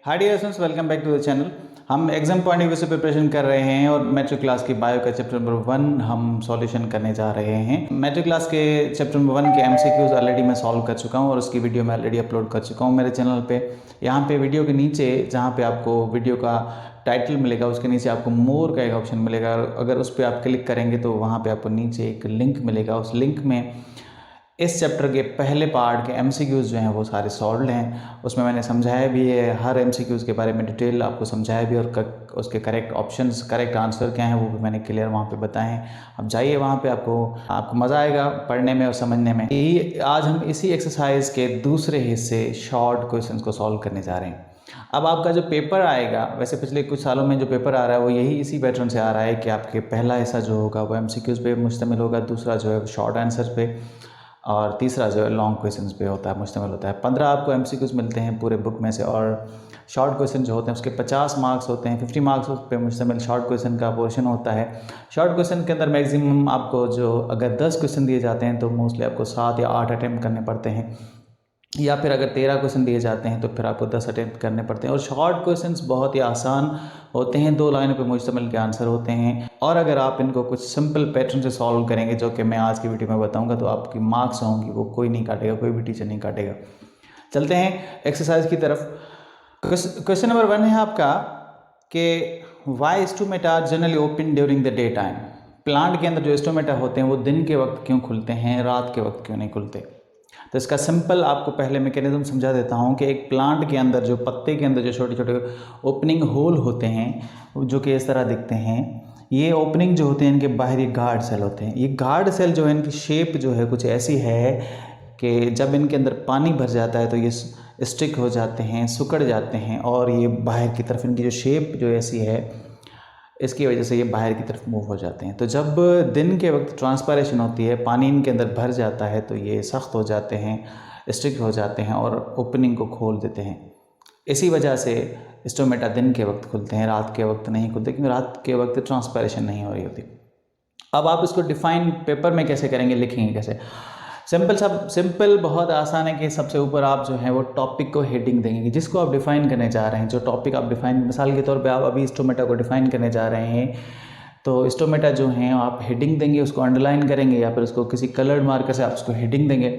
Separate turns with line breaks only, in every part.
Hi dear students, welcome back to the channel. हम exam point of view से preparation कर रहे हैं और मैट्रिक क्लास की बायो का चैप्टर नंबर 1 हम सॉल्यूशन करने जा रहे हैं। मैट्रिक क्लास के चैप्टर नंबर 1 के एमसीक्यूज ऑलरेडी मैं सॉल्व कर चुका हूं और उसकी वीडियो मैं ऑलरेडी अपलोड कर चुका हूं मेरे चैनल पे। यहाँ पे वीडियो के नीचे जहाँ पे आपको वीडियो का टाइटल मिलेगा उसके नीचे आपको मोर का एक ऑप्शन मिलेगा। अगर उस पर आप क्लिक करेंगे तो वहाँ पर आपको नीचे एक लिंक मिलेगा। उस लिंक में इस चैप्टर के पहले पार्ट के एमसीक्यूज़ जो हैं वो सारे सॉल्व्ड हैं। उसमें मैंने समझाया भी है, हर एमसीक्यूज़ के बारे में डिटेल आपको समझाया भी, और उसके करेक्ट ऑप्शंस, करेक्ट आंसर क्या हैं वो भी मैंने क्लियर वहाँ पे बताए हैं। अब जाइए वहाँ पे, आपको मज़ा आएगा पढ़ने में और समझने में। आज हम इसी एक्सरसाइज के दूसरे हिस्से शॉर्ट क्वेश्चन को सॉल्व करने जा रहे हैं। अब आपका जो पेपर आएगा, वैसे पिछले कुछ सालों में जो पेपर आ रहा है वो यही इसी पैटर्न से आ रहा है कि आपके पहला हिस्सा जो होगा वो एमसीक्यूज़ पे मुश्तमिल होगा, दूसरा जो है शॉर्ट आंसर पे, और तीसरा जो है लॉन्ग क्वेश्चंस पे होता है, मुश्तमिल होता है। 15 आपको एमसीक्यूज़ मिलते हैं पूरे बुक में से, और शॉर्ट क्वेश्चन जो होते हैं उसके 50 मार्क्स होते हैं। 50 मार्क्स पे मुश्तमिल शॉर्ट क्वेश्चन का पोर्शन होता है। शॉर्ट क्वेश्चन के अंदर मैक्सिमम आपको जो अगर 10 क्वेश्चन दिए जाते हैं तो मोस्टली आपको 7 या 8 अटैम्प्ट करने पड़ते हैं, या फिर अगर 13 क्वेश्चन दिए जाते हैं तो फिर आपको 10 अटैम्प्ट करने पड़ते हैं। और शॉर्ट क्वेश्चंस बहुत ही आसान होते हैं, 2 लाइनों पे मुश्तमिल के आंसर होते हैं। और अगर आप इनको कुछ सिंपल पैटर्न से सॉल्व करेंगे, जो कि मैं आज की वीडियो में बताऊंगा, तो आपकी मार्क्स होंगी वो कोई नहीं काटेगा, कोई भी टीचर नहीं काटेगा। चलते हैं एक्सरसाइज की तरफ। क्वेश्चन नंबर 1 है आपका कि why stomata are generally open during the day time. Plant के अंदर जो स्टोमेटा होते हैं वो दिन के वक्त क्यों खुलते हैं, रात के वक्त क्यों नहीं खुलते। तो इसका सिंपल आपको पहले मैकेनिज्म समझा देता हूँ कि एक प्लांट के अंदर जो पत्ते के अंदर जो छोटे छोटे ओपनिंग होल होते हैं जो कि इस तरह दिखते हैं, ये ओपनिंग जो होते हैं इनके बाहरी गार्ड सेल होते हैं। ये गार्ड सेल जो है इनकी शेप जो है कुछ ऐसी है कि जब इनके अंदर पानी भर जाता है तो ये स्टिक हो जाते हैं, सिकुड़ जाते हैं, और ये बाहर की तरफ इनकी जो शेप जो ऐसी है इसकी वजह से ये बाहर की तरफ मूव हो जाते हैं। तो जब दिन के वक्त ट्रांसपायरेशन होती है, पानी इनके अंदर भर जाता है, तो ये सख्त हो जाते हैं, स्ट्रिक्ट हो जाते हैं और ओपनिंग को खोल देते हैं। इसी वजह से स्टोमेटा दिन के वक्त खुलते हैं, रात के वक्त नहीं खुलते, क्योंकि रात के वक्त ट्रांसपायरेशन नहीं हो रही होती। अब आप इसको डिफाइन पेपर में कैसे करेंगे, लिखेंगे कैसे? सिंपल बहुत आसान है कि सबसे ऊपर आप जो है वो टॉपिक को हेडिंग देंगे, जिसको आप डिफाइन करने जा रहे हैं। जो टॉपिक आप डिफाइन, मिसाल के तौर पे आप अभी स्टोमेटा को डिफाइन करने जा रहे हैं, तो स्टोमेटा जो हैं आप हेडिंग देंगे, उसको अंडरलाइन करेंगे या फिर उसको किसी कलर्ड मार्कर से आप उसको हेडिंग देंगे।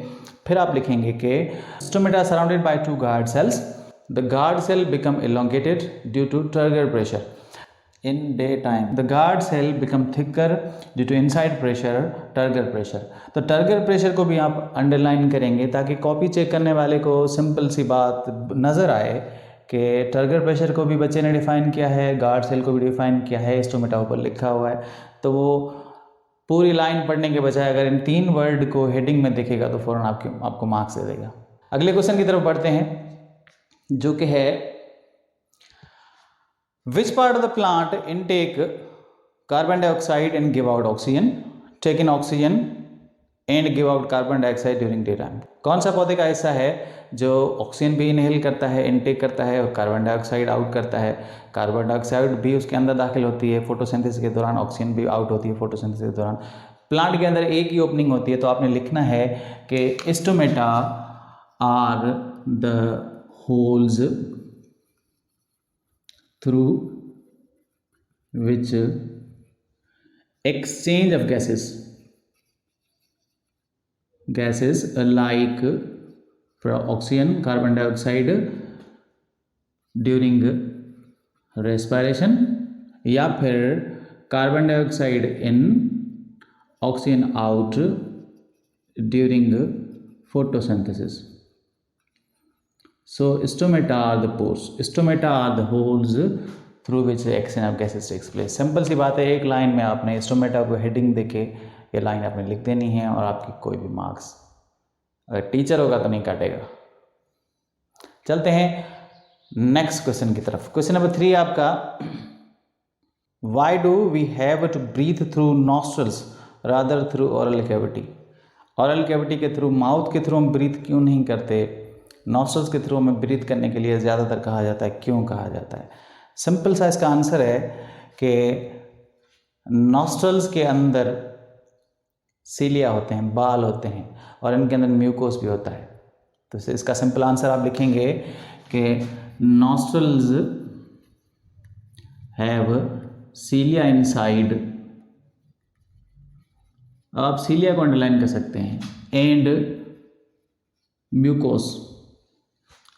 फिर आप लिखेंगे कि stomata surrounded by 2 guard cells, the guard cell become elongated due to turgor pressure in daytime, the guard cell become thicker due to inside pressure, turgor pressure। तो टर्गर प्रेशर को भी आप अंडरलाइन करेंगे ताकि कॉपी चेक करने वाले को simple सी बात नज़र आए कि टर्गर प्रेशर को भी बच्चे ने डिफ़ाइन किया है, गार्ड सेल को भी डिफ़ाइन किया है, स्टोमेटा ऊपर लिखा हुआ है। तो वो पूरी लाइन पढ़ने के बजाय अगर इन 3 वर्ड को हेडिंग में दिखेगा तो फ़ौरन आपको मार्क्स दे देगा। अगले क्वेश्चन की तरफ बढ़ते हैं, जो कि है which part of the plant intake carbon dioxide and give out oxygen, take in oxygen and give out carbon dioxide during daytime। कौन सा पौधे का हिस्सा है जो ऑक्सीजन भी इनहेल करता है, इनटेक करता है, और कार्बन डाइऑक्साइड आउट करता है। कार्बन डाइऑक्साइड भी उसके अंदर दाखिल होती है फोटोसिंथेसिस के दौरान, ऑक्सीजन भी आउट होती है फोटोसिंथेसिस के दौरान। प्लांट के अंदर एक ही ओपनिंग होती है, तो आपने लिखना है कि stomata are the holes through which exchange of gases like oxygen, carbon dioxide during respiration, या फिर carbon dioxide in, oxygen out during photosynthesis. So stomata are the pores, stomata are the holes through which the exchange of gases takes place। Simple सी बात है, एक line में आपने stomata को heading देके ये लाइन आपने लिख देनी है और आपकी कोई भी मार्क्स अगर टीचर होगा तो नहीं काटेगा। चलते हैं नेक्स्ट क्वेश्चन की तरफ। क्वेश्चन नंबर 3 आपका, why do we have to breathe through nostrils rather through oral cavity. Oral cavity के थ्रू, माउथ के थ्रू हम ब्रीथ क्यों नहीं करते, नॉस्ट्रल्स के थ्रू हमें ब्रीथ करने के लिए ज़्यादातर कहा जाता है, क्यों कहा जाता है? सिंपल सा इसका आंसर है कि नॉस्ट्रल्स के अंदर सीलिया होते हैं, बाल होते हैं, और इनके अंदर म्यूकोस भी होता है। तो इसका सिंपल आंसर आप लिखेंगे कि nostrils have cilia inside, आप सीलिया को अंडरलाइन कर सकते हैं, and mucus,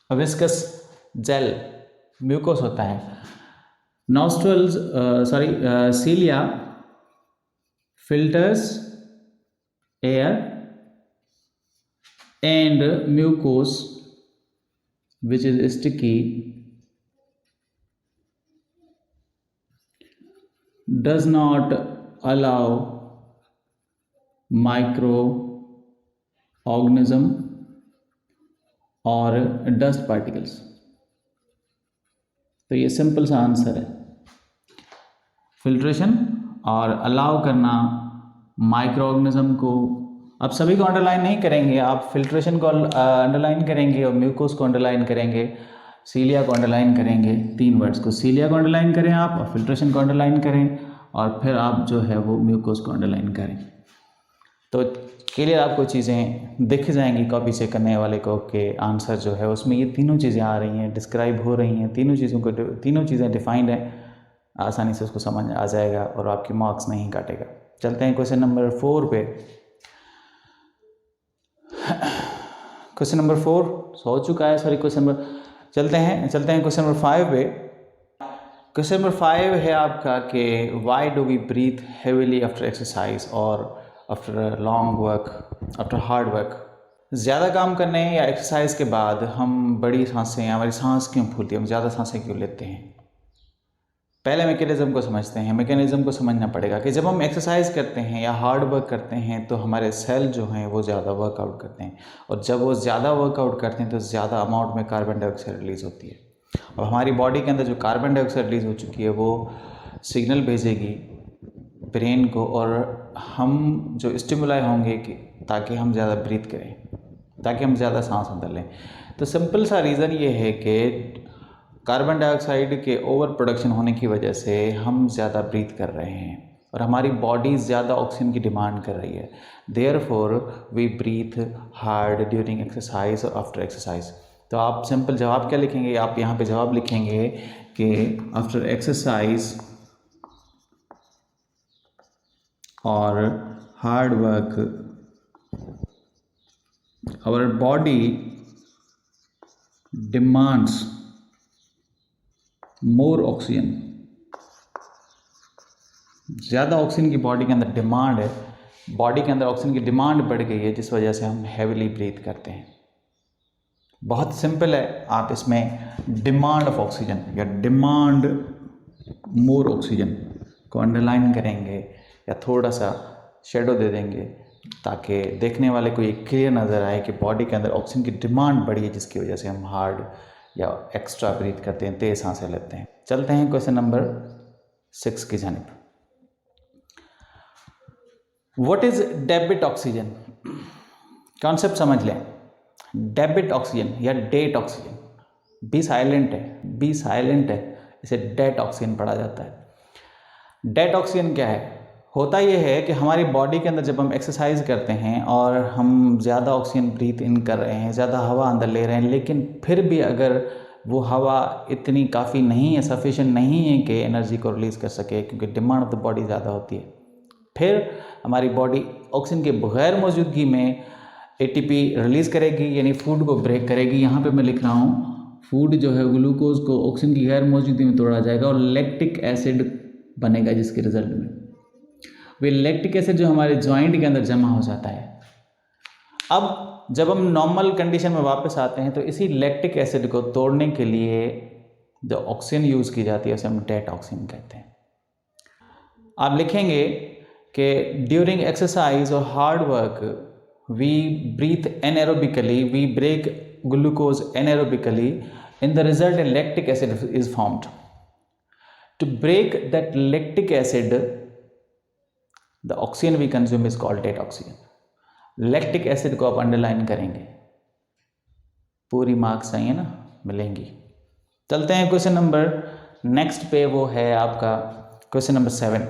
viscous gel mucus होता है, nostrils cilia filters air and mucus which is sticky does not allow microorganism और डस्ट पार्टिकल्स। तो ये सिंपल सा आंसर है, फिल्ट्रेशन और अलाउ करना माइक्रो ऑर्गेनिज्म को। आप सभी को अंडरलाइन नहीं करेंगे, आप फिल्ट्रेशन को अंडरलाइन करेंगे और म्यूकोस को अंडरलाइन करेंगे, सीलिया को अंडरलाइन करेंगे। 3 वर्ड्स को, सीलिया को अंडरलाइन करें आप, और फिल्ट्रेशन को अंडरलाइन करें, और फिर आप जो है वो म्यूकोस को अंडरलाइन करें। तो क्लियर आपको चीज़ें दिख जाएंगी कॉपी चेक करने वाले को कि आंसर जो है उसमें ये तीनों चीज़ें आ रही हैं, डिस्क्राइब हो रही हैं, तीनों चीज़ें डिफाइंड हैं, आसानी से उसको समझ आ जाएगा और आपके मार्क्स नहीं काटेगा। चलते हैं क्वेश्चन नंबर 4 पे। क्वेश्चन नंबर 4 हो चुका है, सॉरी क्वेश्चन नंबर, चलते हैं क्वेश्चन नंबर 5 पे। क्वेश्चन नंबर 5 है आपका कि why do we breathe heavily after exercise और after long work, after hard work. ज़्यादा काम करने या एक्सरसाइज के बाद हम बड़ी सांसें, हमारी सांस क्यों फूलती है, हम ज़्यादा सांसें क्यों लेते हैं। पहले मैकेनिज़्म को समझते हैं। मैकेनिज़्म को समझना पड़ेगा कि जब हम एक्सरसाइज करते हैं या हार्ड वर्क करते हैं तो हमारे सेल जो हैं वो ज़्यादा वर्कआउट करते हैं, और जब वो ज़्यादा वर्कआउट करते हैं तो ज़्यादा अमाउंट में कार्बन डाइऑक्साइड रिलीज़ होती है। और हमारी बॉडी के अंदर जो कार्बन डाइऑक्साइड रिलीज़ हो चुकी है वो सिग्नल भेजेगी ब्रेन को, और हम जो स्टिमुलाई होंगे कि ताकि हम ज़्यादा ब्रीथ करें, ताकि हम ज़्यादा सांस अंदर लें। तो सिंपल सा रीज़न ये है कि कार्बन डाइऑक्साइड के ओवर प्रोडक्शन होने की वजह से हम ज़्यादा ब्रीथ कर रहे हैं और हमारी बॉडी ज़्यादा ऑक्सीजन की डिमांड कर रही है। Therefore we breathe hard during exercise और आफ्टर एक्सरसाइज। तो आप सिंपल जवाब क्या लिखेंगे, आप यहाँ पे जवाब लिखेंगे कि आफ्टर एक्सरसाइज और hard work hour body demands मोर ऑक्सीजन। ज़्यादा ऑक्सीजन की बॉडी के अंदर डिमांड है, बॉडी के अंदर ऑक्सीजन की डिमांड बढ़ गई है, जिस वजह से हम हैविली ब्रीथ करते हैं। बहुत सिंपल है, आप इसमें डिमांड ऑफ ऑक्सीजन या डिमांड मोर ऑक्सीजन को अंडरलाइन करेंगे या थोड़ा सा शेडो दे देंगे ताकि देखने वाले को ये क्लियर नज़र आए कि बॉडी के अंदर ऑक्सीजन की डिमांड बढ़ी है, जिसकी वजह से हम हार्ड या एक्स्ट्रा ब्रीथ करते हैं, तेज सांसें लेते हैं। चलते हैं क्वेश्चन नंबर 6 की जानिब। What is debit oxygen, concept समझ लें। डेबिट ऑक्सीजन या डेट ऑक्सीजन, बी साइलेंट है, इसे डेट ऑक्सीजन पढ़ा जाता है। डेट ऑक्सीजन क्या है, होता यह है कि हमारी बॉडी के अंदर जब हम एक्सरसाइज करते हैं और हम ज़्यादा ऑक्सीजन ब्रीथ इन कर रहे हैं, ज़्यादा हवा अंदर ले रहे हैं, लेकिन फिर भी अगर वो हवा इतनी काफ़ी नहीं है, सफिशिएंट नहीं है कि एनर्जी को रिलीज़ कर सके, क्योंकि डिमांड ऑफ द बॉडी ज़्यादा होती है, फिर हमारी बॉडी ऑक्सीजन के बगैर मौजूदगी में ATP रिलीज़ करेगी, यानी फूड को ब्रेक करेगी। यहाँ पे मैं लिख रहा हूँ, फूड जो है ग्लूकोज को ऑक्सीजन की गैर मौजूदगी में तोड़ा जाएगा और लैक्टिक एसिड बनेगा, जिसके रिजल्ट में वे लैक्टिक एसिड जो हमारे जॉइंट के अंदर जमा हो जाता है। अब जब हम नॉर्मल कंडीशन में वापस आते हैं तो इसी लैक्टिक एसिड को तोड़ने के लिए जो ऑक्सीजन यूज़ की जाती है उसे हम डेट ऑक्सीजन कहते हैं। आप लिखेंगे कि ड्यूरिंग एक्सरसाइज और hard work we breathe anaerobically, we break glucose anaerobically, in the result lactic acid is formed. To break that lactic acid the oxygen we consume is called debt oxygen. Lactic acid को आप underline करेंगे, पूरी marks चाहिए ना, मिलेंगी। चलते हैं question number next पे, वो है आपका question number 7।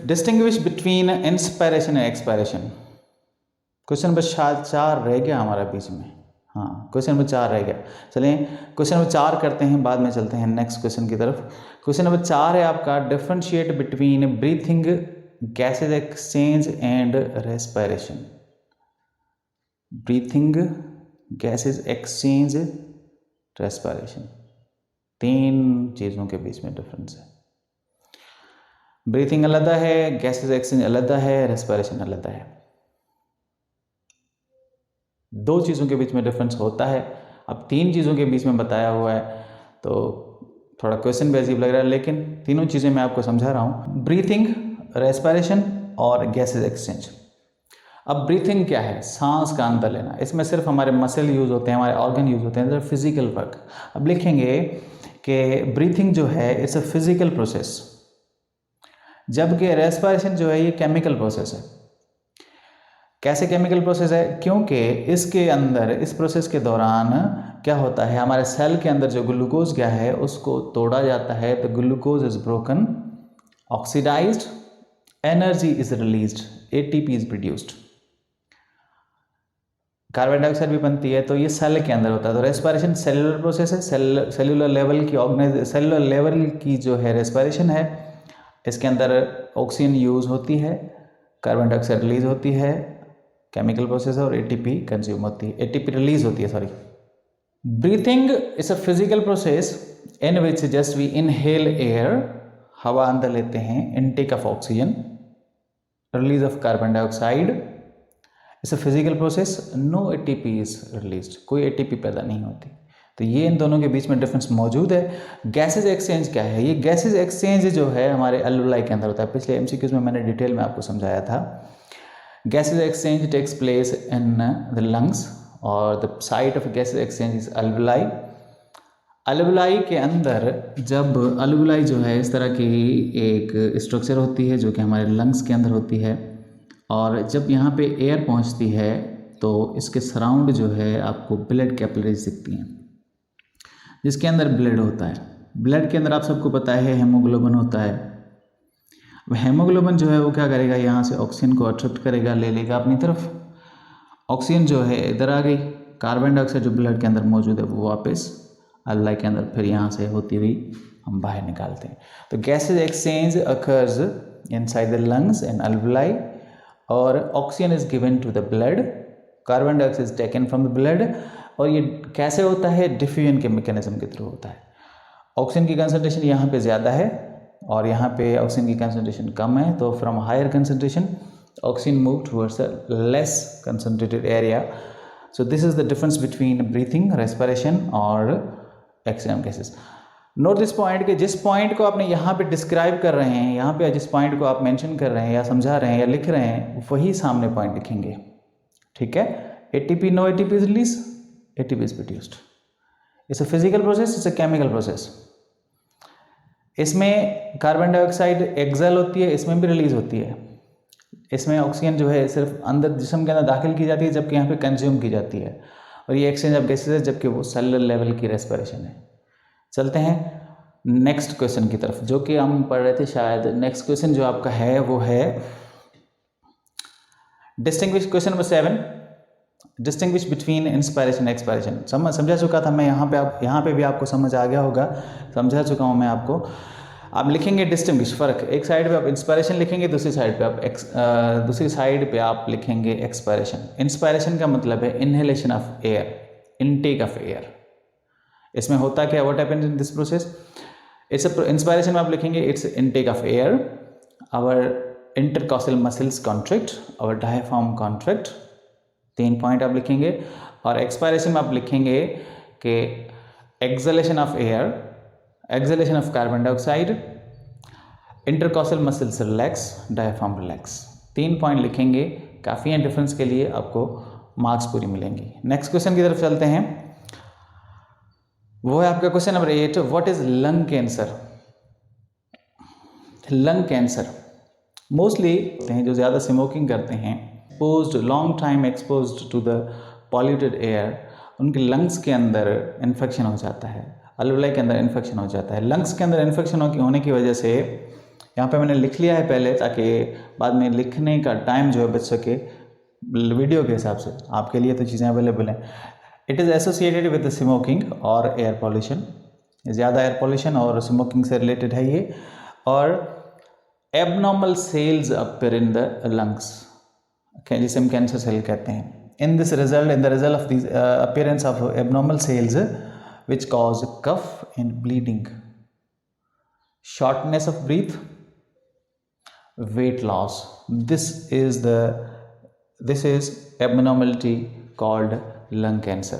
Distinguish between inspiration and expiration. Question number 4 रह गया हमारा बीच में, हाँ, क्वेश्चन नंबर 4 रह गया। चलिए क्वेश्चन नंबर 4 करते हैं, बाद में चलते हैं नेक्स्ट क्वेश्चन की तरफ। क्वेश्चन नंबर 4 है आपका, differentiate between breathing, gases exchange and respiration. Breathing, gases exchange, respiration, 3 चीज़ों के बीच में डिफरेंस है। ब्रीथिंग अलग है, गैसेज एक्सचेंज अलग है, रेस्पिरेशन अलग है। 2 चीज़ों के बीच में डिफरेंस होता है। अब 3 चीज़ों के बीच में बताया हुआ है तो थोड़ा क्वेश्चन भी अजीब लग रहा है, लेकिन तीनों चीज़ें मैं आपको समझा रहा हूँ। ब्रीथिंग, रेस्पिरेशन और गैसेज एक्सचेंज। अब ब्रीथिंग क्या है? सांस का अंदर लेना। इसमें सिर्फ हमारे मसल यूज़ होते हैं, हमारे ऑर्गन यूज़ होते हैं, फिजिकल वर्क। अब लिखेंगे कि ब्रीथिंग जो है इट्स अ फिजिकल प्रोसेस, जबकि रेस्पिरेशन जो है ये केमिकल प्रोसेस है। कैसे केमिकल प्रोसेस है? क्योंकि इसके अंदर, इस प्रोसेस के दौरान क्या होता है, हमारे सेल के अंदर जो ग्लूकोज क्या है उसको तोड़ा जाता है। The glucose is broken, oxidized, energy is released, ATP is produced, carbon dioxide भी बनती है। तो ये सेल के अंदर होता है। तो रेस्पिरेशन सेलुलर प्रोसेस है, सेलुलर लेवल की जो है रेस्पिरेशन है। इसके अंदर ऑक्सीजन यूज होती है, कार्बन डाइऑक्साइड रिलीज होती है, केमिकल प्रोसेस है, और एटीपी कंज्यूम होती है, एटीपी रिलीज होती है, sorry. Breathing is a physical process in which just we inhale air, हवा अंदर लेते हैं, intake of oxygen, release of carbon dioxide. It's a physical process, no ATP is released, कोई ATP पैदा नहीं होती। तो ये इन दोनों के बीच में डिफरेंस मौजूद है। गैसेज एक्सचेंज क्या है? ये गैसेज एक्सचेंज जो है हमारे अल्वुलाई के अंदर होता है। पिछले एमसीक्यूज में मैंने डिटेल में आपको समझाया था। Gases exchange takes place in the lungs और the site of gases exchange is alveoli. Alveoli के अंदर, जब अल्वुलाई जो है इस तरह की एक स्ट्रक्चर होती है जो कि हमारे लंग्स के अंदर होती है, और जब यहाँ पे एयर पहुँचती है तो इसके सराउंड जो है आपको ब्लड कैपिलरीज दिखती हैं, जिसके अंदर ब्लड होता है। ब्लड के अंदर आप सबको पता है हेमोग्लोबिन होता है। अब हेमोग्लोबिन जो है वो क्या करेगा, यहाँ से ऑक्सीजन को अट्रैक्ट करेगा, ले लेगा अपनी तरफ। ऑक्सीजन जो है इधर आ गई, कार्बन डाइऑक्साइड जो ब्लड के अंदर मौजूद है वो वापस अल्लाई के अंदर, फिर यहाँ से होती हुई हम बाहर निकालते हैं। तो gases exchange occurs inside the lungs and alveoli, और oxygen is given to the blood, carbon dioxide is taken from the blood. और ये कैसे होता है? डिफ्यूजन के मैकेनिज्म के थ्रू होता है। ऑक्सीजन की कंसंट्रेशन यहाँ पे ज़्यादा है और यहाँ पे ऑक्सीजन की कंसंट्रेशन कम है, तो from higher concentration oxygen move towards a less concentrated area. So this is the difference between breathing, respiration और exhaling gases. Note this point कि जिस पॉइंट को आपने यहाँ पे डिस्क्राइब कर रहे हैं, यहाँ पे जिस पॉइंट को आप मेंशन कर रहे हैं या समझा रहे हैं या लिख रहे हैं, वही सामने पॉइंट लिखेंगे। ठीक है? ATP, no ATP is release, ATP is produced. It's a physical process, it's a chemical process. इसमें कार्बन डाइऑक्साइड एक्सेल होती है, इसमें भी रिलीज होती है। इसमें ऑक्सीजन जो है सिर्फ अंदर जिस्म के अंदर दाखिल की जाती है, जबकि यहाँ पे कंज्यूम की जाती है। और ये एक्सचेंज ऑफ गैसेज है, जबकि वो सेलुलर लेवल की रेस्पिरेशन है। चलते हैं नेक्स्ट क्वेश्चन की तरफ, जो कि हम पढ़ रहे थे शायद। नेक्स्ट क्वेश्चन जो आपका है वो है distinguish, question number 7, distinguish between inspiration expiration. समझा चुका था मैं, यहाँ पे भी आपको समझ आ गया होगा, समझा चुका हूँ मैं आपको। आप लिखेंगे डिस्टिंग्विश, फ़र्क, एक साइड पे आप इंस्पायरेशन लिखेंगे, दूसरी साइड पे आप लिखेंगे एक्सपायरेशन। इंस्पायरेशन का मतलब है inhalation of air, intake of air. इसमें होता क्या, what happens in this process? It's inspiration में आप लिखेंगे it's intake of air, our intercostal muscles contract, our diaphragm contract, 3 point आप लिखेंगे। और एक्सपायरेशन में आप लिखेंगे कि exhalation of air, exhalation of carbon dioxide, intercostal muscles relax, diaphragm relax. 3 point लिखेंगे, काफ़ी है डिफरेंस के लिए, आपको मार्क्स पूरी मिलेंगी। नेक्स्ट क्वेश्चन की तरफ चलते हैं, वो है आपका question number 8, what is lung cancer? Lung cancer mostly जो ज़्यादा स्मोकिंग करते हैं, long time exposed to the polluted air, उनके लंग्स के अंदर इन्फेक्शन हो जाता है, अल्वुलाई के अंदर इन्फेक्शन हो जाता है। लंग्स के अंदर इन्फेक्शन होने की वजह से, यहाँ पे मैंने लिख लिया है पहले ताकि बाद में लिखने का टाइम जो है बच सके वीडियो के हिसाब से, आपके लिए तो चीज़ें अवेलेबल हैं। It is associated with smoking और एयर पॉल्यूशन, ज़्यादा एयर पॉल्यूशन और स्मोकिंग से रिलेटेड है ये। और abnormal cells appear in the lungs, जिसे हम कैंसर सेल कहते हैं। इन the result of this appearance of abnormal cells which cause cough and bleeding, shortness of breath, weight loss. This is abnormality called lung cancer.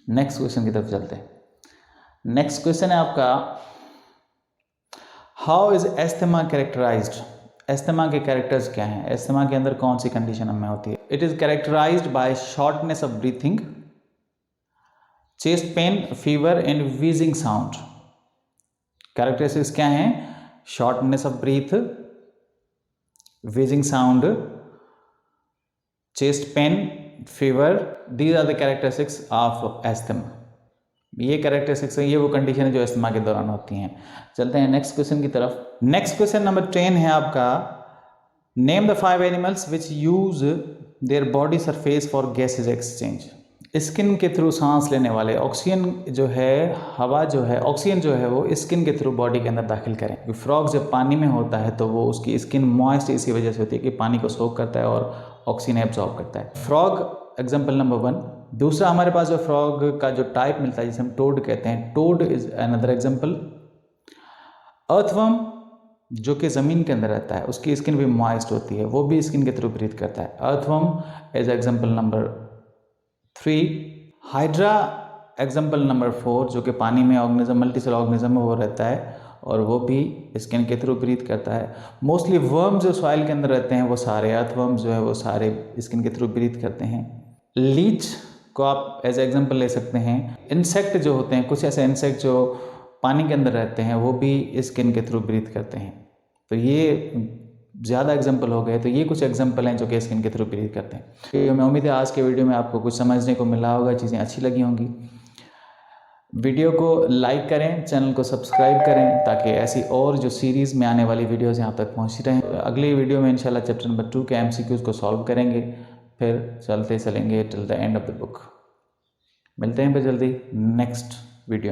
Next question की तरफ चलते हैं। Next question है आपका, how is asthma characterized. Asthma के characters क्या हैं, asthma के अंदर कौन सी कंडीशन हमें होती है। It is characterised by shortness of breathing, chest pain, fever and wheezing sound. Characteristics क्या हैं, shortness of breath, wheezing sound, chest pain, fever, these are the characteristics of asthma. ये कैरेक्टरिस्टिक्स है, ये वो कंडीशन है जो एस्थमा के दौरान होती हैं। चलते हैं नेक्स्ट क्वेश्चन की तरफ। नेक्स्ट क्वेश्चन नंबर 10 है आपका, name the 5 animals which use their body surface for gases exchange. Skin के थ्रू सांस लेने वाले, ऑक्सीजन जो है, हवा जो है, ऑक्सीजन जो है वो स्किन के थ्रू बॉडी के अंदर दाखिल करें। फ्रॉग जब पानी में होता है तो वो उसकी स्किन मॉइस्ट इसी वजह से होती है कि पानी को सोख करता है और ऑक्सीजन एब्जॉर्ब करता है। Frog example number 1। दूसरा हमारे पास जो फ्रॉग का जो टाइप मिलता है जिसे हम टोड कहते हैं, toad is another example. Earthworm जो कि ज़मीन के अंदर रहता है, उसकी स्किन भी मॉइस्ट होती है, वो भी स्किन के थ्रू ब्रीथ करता है। Earthworm is example number 3। Hydra example number 4, जो कि पानी में ऑर्गेनिज्म, मल्टीसेल ऑर्गेनिज्म में वो रहता है और वो भी स्किन के थ्रू ब्रीथ करता है। मोस्टली वर्म जो सॉइल के अंदर रहते हैं वो सारे, अर्थवर्म जो है वो सारे स्किन के थ्रू ब्रीथ करते हैं। लीच को आप एज एग्जाम्पल ले सकते हैं। इंसेक्ट जो होते हैं, कुछ ऐसे इंसेक्ट जो पानी के अंदर रहते हैं वो भी स्किन के थ्रू ब्रीथ करते हैं। तो ये ज़्यादा एग्जाम्पल हो गए, तो ये कुछ एग्जाम्पल हैं जो कि स्किन के थ्रू ब्रीथ करते हैं। तो मैं उम्मीद है आज के वीडियो में आपको कुछ समझने को मिला होगा, चीज़ें अच्छी लगी होंगी। वीडियो को लाइक करें, चैनल को सब्सक्राइब करें ताकि ऐसी और जो सीरीज़ में आने वाली वीडियोज़ यहाँ तक पहुँची रहें। अगली वीडियो में इंशाल्लाह चैप्टर नंबर 2 के MCQs को सॉल्व करेंगे, फिर चलते चलेंगे till the end of the book. मिलते हैं फिर जल्दी नेक्स्ट